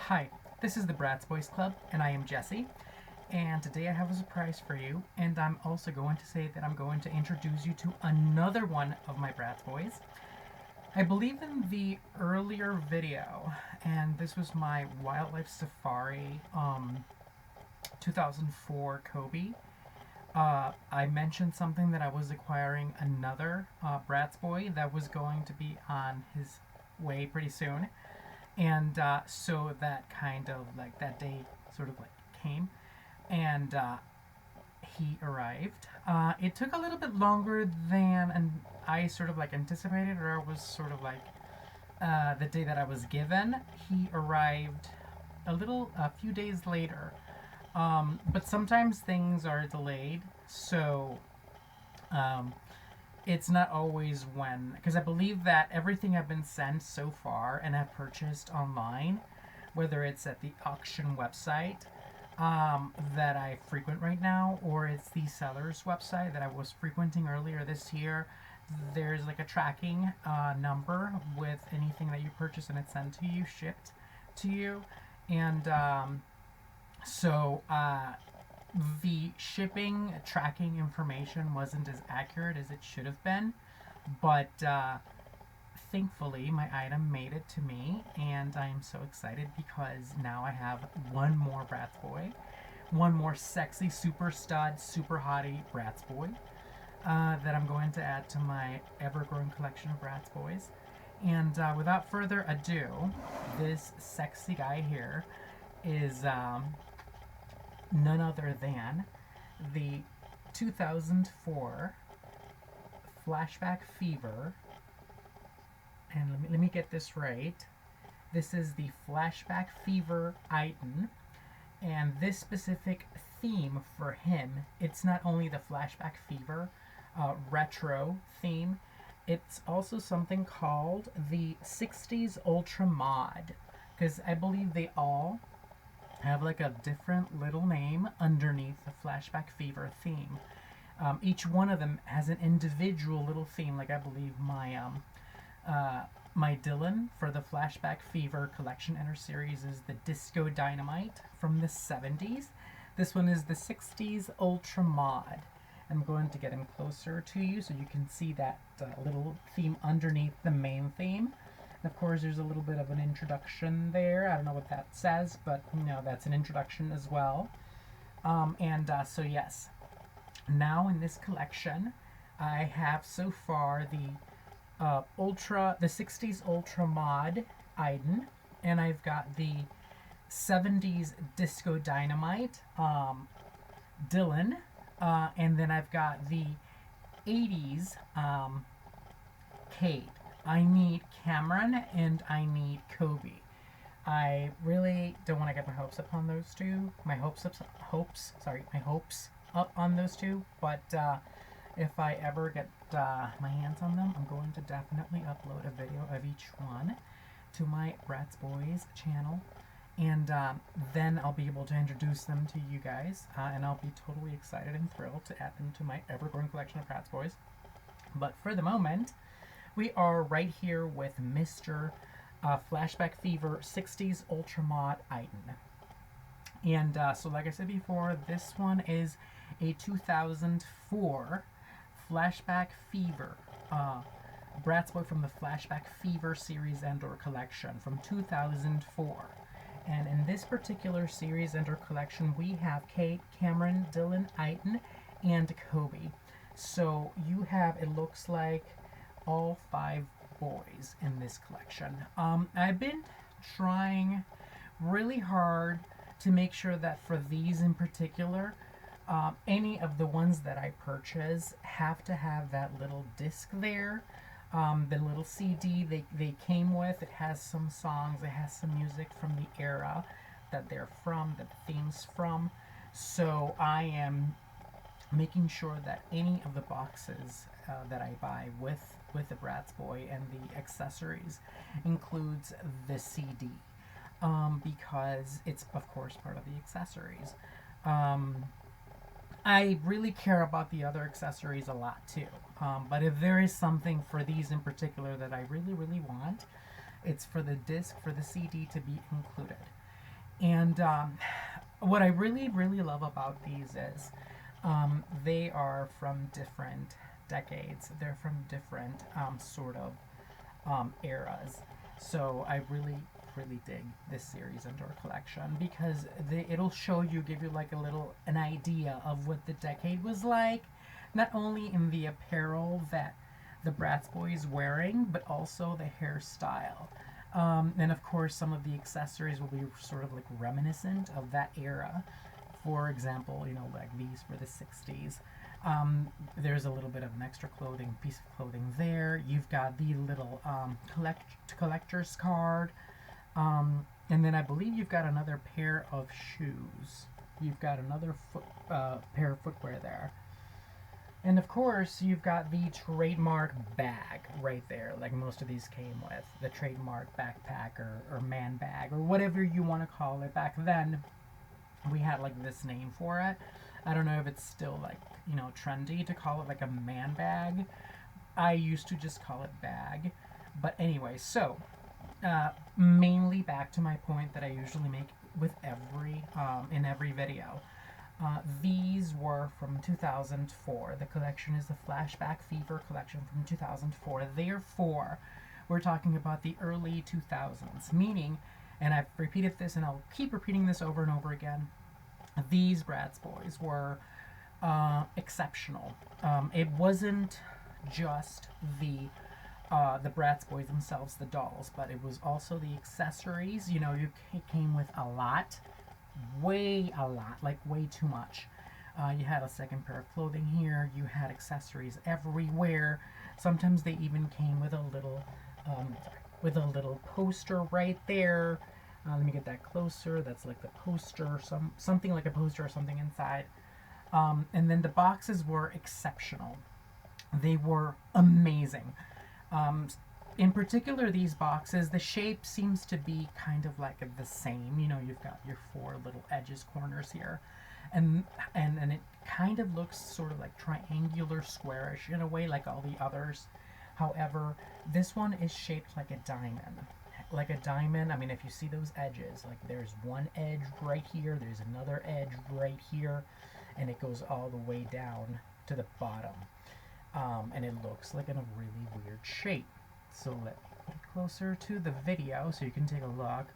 Hi, this is the Bratz Boyz Club, and I am Jesse. And today I have a surprise for you, and I'm also going to say that I'm going to introduce you to another one of my Bratz Boys. I believe in the earlier video, and this was my Wildlife Safari 2004 Kobe. I mentioned something that I was acquiring another Bratz Boy that was going to be on his way pretty soon. And so that kind of like that day sort of like came, and he arrived. It took a little bit longer than I sort of like anticipated, or I was sort of like the day that I was given. He arrived a few days later, but sometimes things are delayed, so it's not always when, because I believe that everything I've been sent so far and have purchased online, whether it's at the auction website that I frequent right now, or it's the seller's website that I was frequenting earlier this year, there's like a tracking number with anything that you purchase and it's sent to you, shipped to you. And so the shipping tracking information wasn't as accurate as it should have been, but thankfully my item made it to me, and I am so excited because now I have one more Bratz Boy, one more sexy, super stud, super hottie Bratz Boy that I'm going to add to my ever-growing collection of Bratz Boys. And without further ado, this sexy guy here is none other than the 2004 Flashback Fever. And let me get this right. This is the Flashback Fever Eitan. And this specific theme for him, it's not only the Flashback Fever retro theme, it's also something called the 60s Ultra Mod. Because I believe they all have like a different little name underneath the Flashback Fever theme. Each one of them has an individual little theme. Like I believe my Dylan for the Flashback Fever Collection Enter series is the Disco Dynamite from the 70s. This one is the 60s Ultra Mod. I'm going to get him closer to you so you can see that little theme underneath the main theme. Of course, there's a little bit of an introduction there. I don't know what that says, but that's an introduction as well. So yes, now in this collection, I have so far the 60s Ultra Mod Eitan, and I've got the 70s Disco Dynamite Dylan, and then I've got the 80s Kate. I need Cameron and I need Kobe. I really don't want to get my hopes up on those two. My hopes up on those two. But if I ever get my hands on them, I'm going to definitely upload a video of each one to my Bratz Boyz channel. And then I'll be able to introduce them to you guys. And I'll be totally excited and thrilled to add them to my ever-growing collection of Bratz Boyz. But for the moment, we are right here with Mr. Flashback Fever 60s Ultra Mod Eitan. And so like I said before, this one is a 2004 Flashback Fever Bratz Boy from the Flashback Fever series and/or collection from 2004. And in this particular series and/or collection, we have Kate, Cameron, Dylan, Eitan, and Kobe. So you have, it looks like, all 5 boys in this collection. I've been trying really hard to make sure that for these in particular, any of the ones that I purchase have to have that little disc there. The little CD they came with, it has some songs, it has some music from the era that they're from, that the theme's from. So I am making sure that any of the boxes that I buy with the Bratz Boy and the accessories includes the CD, because it's of course part of the accessories. I really care about the other accessories a lot too, but if there is something for these in particular that I really want, it's for the disc, for the CD to be included. And what I really, really love about these is they are from different decades. They're from different sort of eras. So I really, really dig this series and our collection because it'll show you, give you like a little an idea of what the decade was like, not only in the apparel that the Bratz Boyz wearing, but also the hairstyle. And of course, some of the accessories will be sort of like reminiscent of that era. For example, like these for the 60s. There's a little bit of an extra piece of clothing there. You've got the little collector's card. And then I believe you've got another pair of shoes. You've got another pair of footwear there. And of course, you've got the trademark bag right there, like most of these came with. The trademark backpack or man bag or whatever you want to call it. Back then, we had like this name for it. I don't know if it's still like, trendy to call it like a man bag. I used to just call it bag. But anyway, so mainly back to my point that I usually make with in every video. These were from 2004. The collection is the Flashback Fever collection from 2004. Therefore, we're talking about the early 2000s, meaning, and I've repeated this and I'll keep repeating this over and over again, these Bratz Boyz were exceptional. It wasn't just the Bratz Boyz themselves, the dolls, but it was also the accessories. It came with a lot, like way too much. You had a second pair of clothing here. You had accessories everywhere. Sometimes they even came with a little poster right there. Let me get that closer. That's like the poster, something like a poster or something inside. And then the boxes were exceptional. They were amazing. In particular, these boxes, the shape seems to be kind of like the same. You've got your four little edges, corners here, and it kind of looks sort of like triangular, squarish in a way, like all the others. However, this one is shaped like a diamond. Like a diamond. I mean, if you see those edges, like there's one edge right here, there's another edge right here, and it goes all the way down to the bottom. And it looks like in a really weird shape. So let me get closer to the video so you can take a look.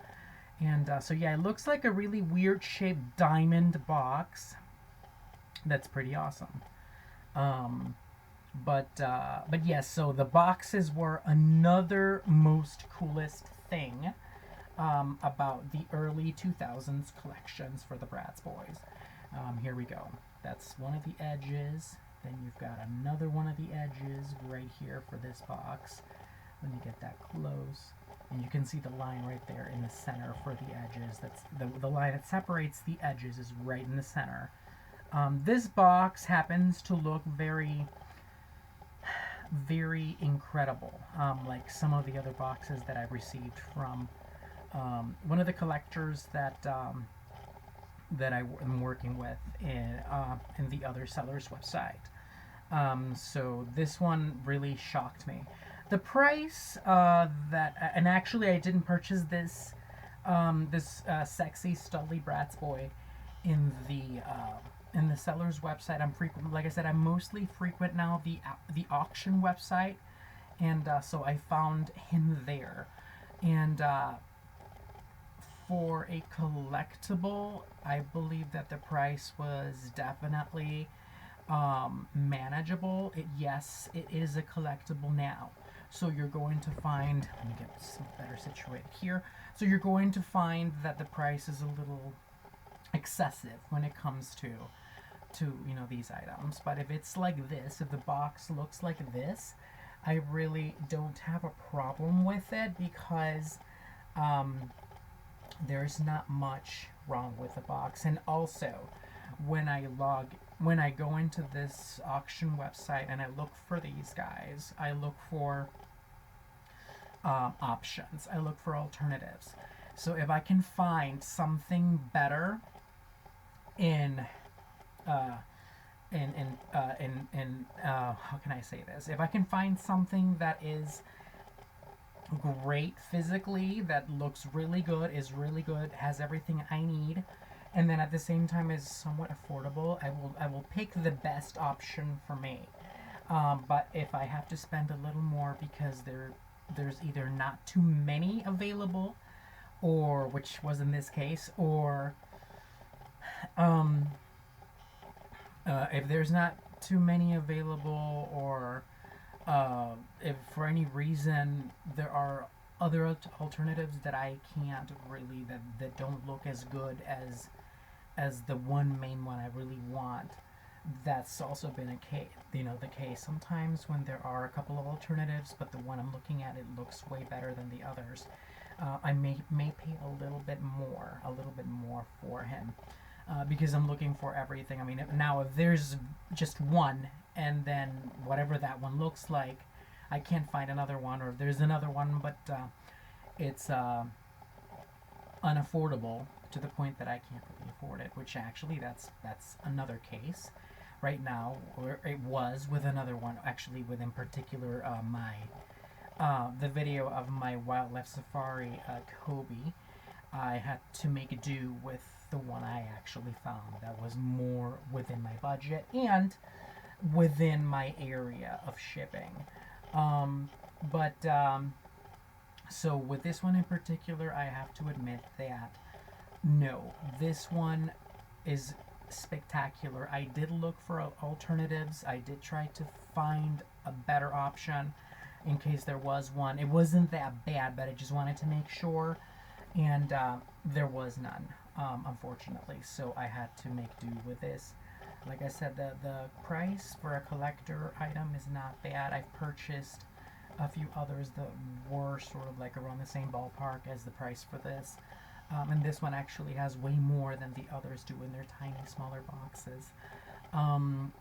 And so yeah, it looks like a really weird shaped diamond box. That's pretty awesome. But yes, so the boxes were another most coolest thing about the early 2000s collections for the Bratz Boyz. Here we go. That's one of the edges. Then you've got another one of the edges right here for this box. Let me get that close. And you can see the line right there in the center for the edges. That's the line that separates the edges is right in the center. This box happens to look very, very incredible. Like some of the other boxes that I've received from one of the collectors that I am working with in the other seller's website. So this one really shocked me. The price and actually I didn't purchase this sexy studly Bratz boy in the seller's website. Like I said, I'm mostly frequent now the auction website, and so I found him there, and for a collectible, I believe that the price was definitely manageable. Yes, it is a collectible now. So you're going to find, let me get some better situated here. So you're going to find that the price is a little excessive when it comes to these items. But if it's like this, if the box looks like this, I really don't have a problem with it because there's not much wrong with the box. And also, when I go into this auction website and I look for these guys, I look for options. I look for alternatives. So if I can find something better in how can I say this? If I can find something that is great physically, that looks really good, is really good, has everything I need, and then at the same time is somewhat affordable. I will pick the best option for me. But if I have to spend a little more because there's either not too many available, or which was in this case, or um, if there's not too many available, or if for any reason there are other alternatives that I can't really, that don't look as good as the one main one I really want. That's also been a case, the case sometimes when there are a couple of alternatives, but the one I'm looking at, it looks way better than the others. I may pay a little bit more for him, because I'm looking for everything. I mean, now if there's just one, and then whatever that one looks like, I can't find another one, or if there's another one, but it's unaffordable to the point that I can't really afford it. Which actually, that's another case right now, or it was with another one. Actually, with in particular my the video of my wildlife safari Kobe. I had to make do with the one I actually found that was more within my budget and within my area of shipping. But so with this one in particular, I have to admit that no, this one is spectacular. I did look for alternatives. I did try to find a better option in case there was one. It wasn't that bad, but I just wanted to make sure, and there was none, unfortunately. So I had to make do with this. Like I said, the price for a collector item is not bad. I've purchased a few others that were sort of like around the same ballpark as the price for this. And this one actually has way more than the others do in their tiny, smaller boxes.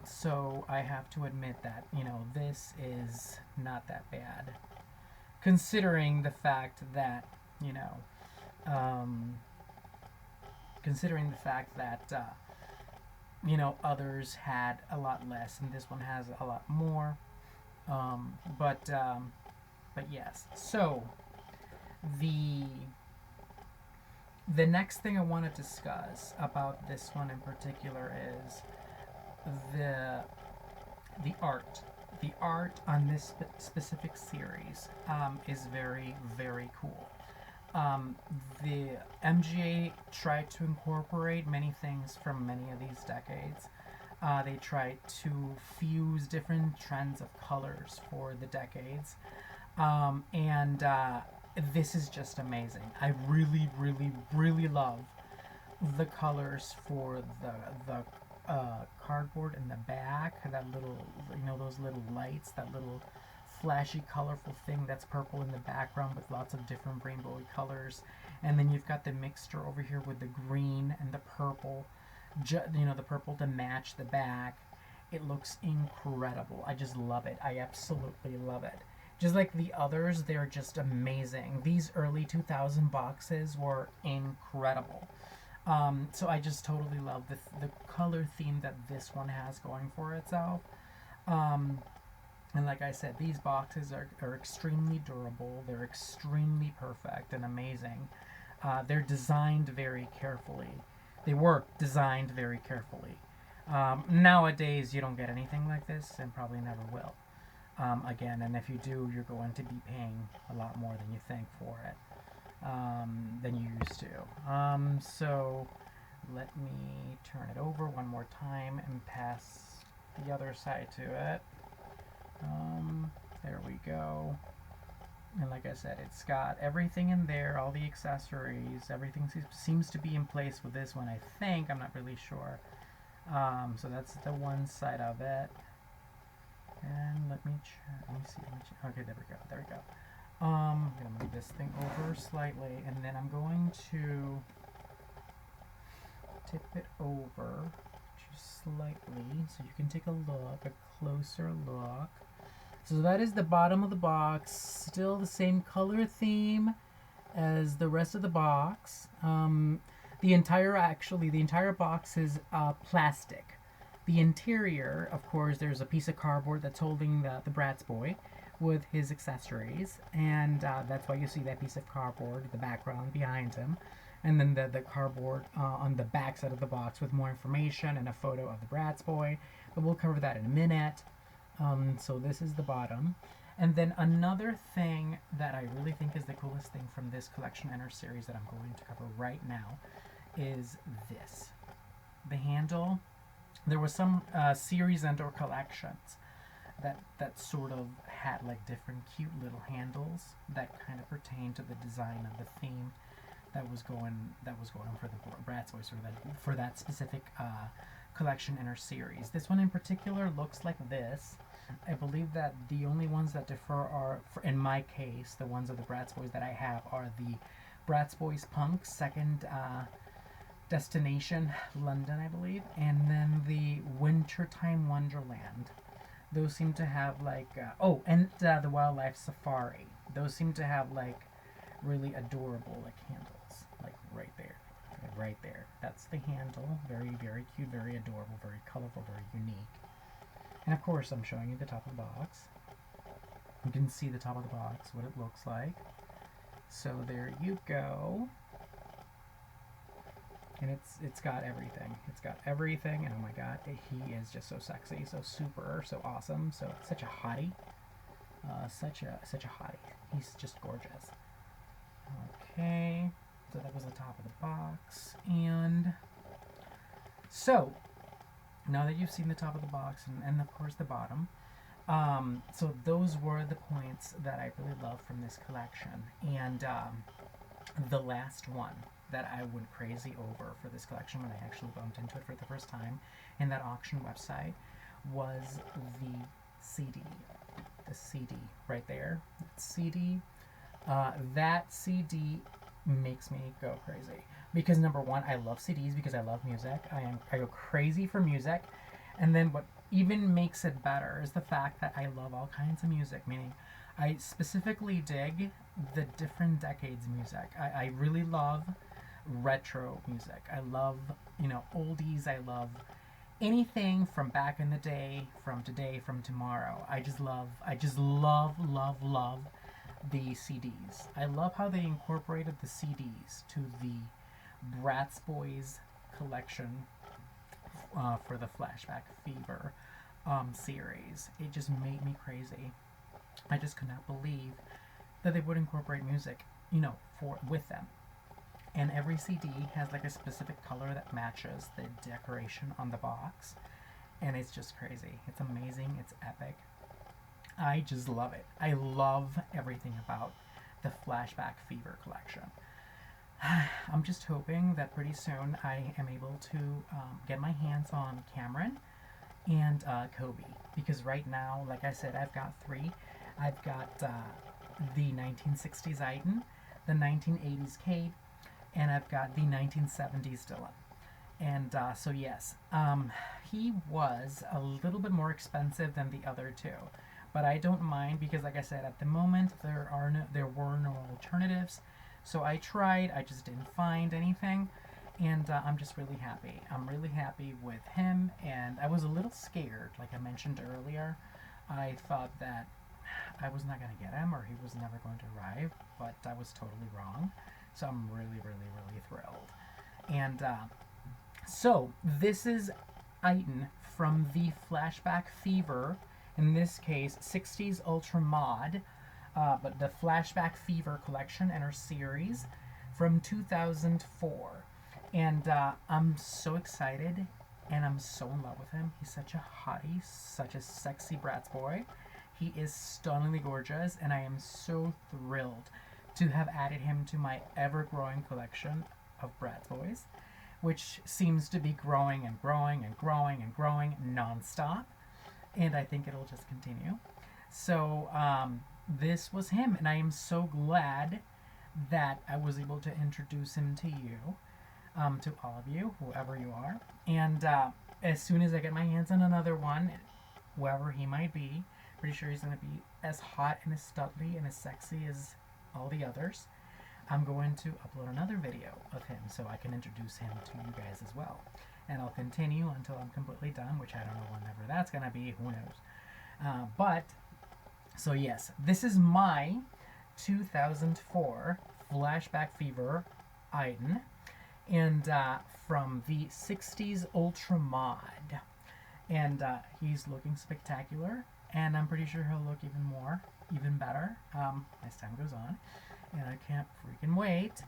So I have to admit that, this is not that bad. Considering the fact that, um, considering the fact that, others had a lot less and this one has a lot more. But yes. So, the the next thing I want to discuss about this one in particular is the the art. The art on this specific series is very, very cool. The MGA tried to incorporate many things from many of these decades. They tried to fuse different trends of colors for the decades, and this is just amazing. I really, really, really love the colors for the cardboard in the back. That little, those little lights, that little flashy, colorful thing that's purple in the background with lots of different rainbowy colors. And then you've got the mixture over here with the green and the purple, the purple to match the back. It looks incredible. I just love it. I absolutely love it. Just like the others, they're just amazing. These early 2000 boxes were incredible. So I just totally love the color theme that this one has going for itself. Um, and like I said, these boxes are extremely durable. They're extremely perfect and amazing. They're designed very carefully. They were designed very carefully. Nowadays, you don't get anything like this, and probably never will. Again, and if you do, you're going to be paying a lot more than you think for it, than you used to. So let me turn it over one more time and pass the other side to it. There we go. And like I said, it's got everything in there, all the accessories, everything seems to be in place with this one, I think. I'm not really sure. So that's the one side of it. And let me check. Let me see. Okay, there we go. There we go. I'm gonna move this thing over slightly, and then I'm going to tip it over just slightly so you can take a look, a closer look. So that is the bottom of the box. Still the same color theme as the rest of the box. The entire box is plastic. The interior, of course, there's a piece of cardboard that's holding the Bratz boy with his accessories, and that's why you see that piece of cardboard, the background behind him, and then the cardboard on the back side of the box with more information and a photo of the Bratz boy, but we'll cover that in a minute. So this is the bottom. And then another thing that I really think is the coolest thing from this collection and our series that I'm going to cover right now is this. The handle. There was some series and or collections that sort of had like different cute little handles that kind of pertain to the design of the theme that was going for the Bratz Boyz for that specific collection in our series. This one in particular looks like this. I believe that the only ones that differ are, in my case, the ones of the Bratz Boyz that I have are the Bratz Boyz Punk second destination, London, I believe, and then the Wintertime Wonderland. Those seem to have like the Wildlife Safari. Those seem to have like really adorable like handles, like right there. Right there. That's the handle. Very, very cute, very adorable, very colorful, very unique. And of course, I'm showing you the top of the box. You can see the top of the box, what it looks like. So there you go. And it's got everything. It's got everything, and oh my god, he is just so sexy, so super, so awesome, so such a hottie. Such a hottie. He's just gorgeous. Okay. So that was the top of the box, and so now that you've seen the top of the box and of course the bottom, so those were the points that I really love from this collection. And the last one that I went crazy over for this collection when I actually bumped into it for the first time in that auction website was the CD. The CD right there. CD. That CD makes me go crazy because number one, I love CDs because I love music. I go crazy for music, and then what even makes it better is the fact that I love all kinds of music, meaning I specifically dig the different decades music. I really love retro music. I love, oldies. I love anything from back in the day, from today, from tomorrow. I just love the CDs. I love how they incorporated the CDs to the Bratz Boyz collection for the Flashback Fever series. It just made me crazy. I just could not believe that they would incorporate music, with them. And every CD has like a specific color that matches the decoration on the box. And it's just crazy. It's amazing. It's epic. I just love it. I love everything about the Flashback Fever collection. I'm just hoping that pretty soon I am able to get my hands on Cameron and Kobe. Because right now, like I said, I've got three. I've got the 1960s Eitan, the 1980s Cape, and I've got the 1970s Dylan. And so yes, he was a little bit more expensive than the other two. But I don't mind because, like I said, at the moment there were no alternatives. So I tried, I just didn't find anything, and I'm just really happy. I'm really happy with him, and I was a little scared, like I mentioned earlier. I thought that I was not going to get him, or he was never going to arrive, but I was totally wrong. So I'm really, really, really thrilled. And so this is Eitan from the Flashback Fever. In this case, 60s Ultra Mod, but the Flashback Fever collection and our series from 2004. And I'm so excited, and I'm so in love with him. He's such a hottie, such a sexy Bratz boy. He is stunningly gorgeous, and I am so thrilled to have added him to my ever-growing collection of Bratz Boyz, which seems to be growing and growing and growing and growing non-stop. And I think it'll just continue. So this was him, and I am so glad that I was able to introduce him to you, to all of you, whoever you are. And as soon as I get my hands on another one, whoever he might be, pretty sure he's going to be as hot and as studly and as sexy as all the others. I'm going to upload another video of him so I can introduce him to you guys as well. and I'll continue until I'm completely done, which I don't know whenever that's gonna be. Who knows? So yes, this is my 2004 Flashback Fever Eitan, and from the 60s Ultra Mod. And he's looking spectacular, and I'm pretty sure he'll look even better as time goes on. And I can't freaking wait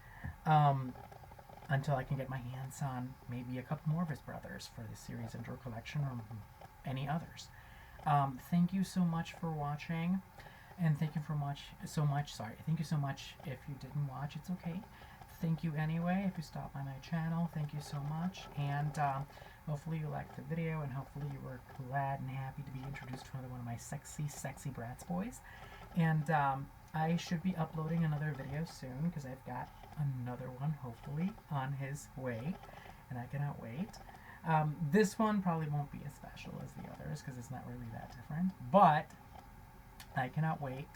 until I can get my hands on maybe a couple more of his brothers for the series intro collection or any others. Thank you so much for watching, and thank you so much. Thank you so much if you didn't watch. It's okay. Thank you anyway if you stopped by my channel. Thank you so much, and hopefully you liked the video, and hopefully you were glad and happy to be introduced to another one of my sexy Bratz Boys. And I should be uploading another video soon, because I've got another one hopefully on his way, and I cannot wait. This one probably won't be as special as the others, because it's not really that different, but I cannot wait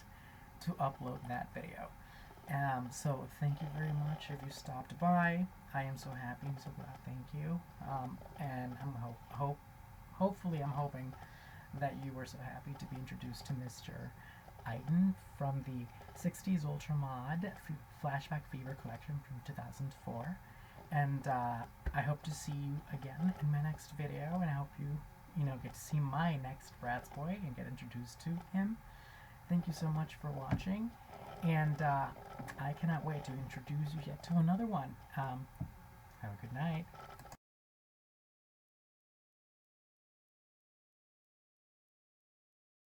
to upload that video. So thank you very much if you stopped by. I am so happy and so glad. Thank you. And I'm hopefully I'm hoping that you were so happy to be introduced to Mr. Eitan from the 60s Ultra Mod Flashback Fever collection from 2004. And I hope to see you again in my next video, and I hope you get to see my next Bratz Boy and get introduced to him. Thank you so much for watching, and I cannot wait to introduce you yet to another one. Have a good night.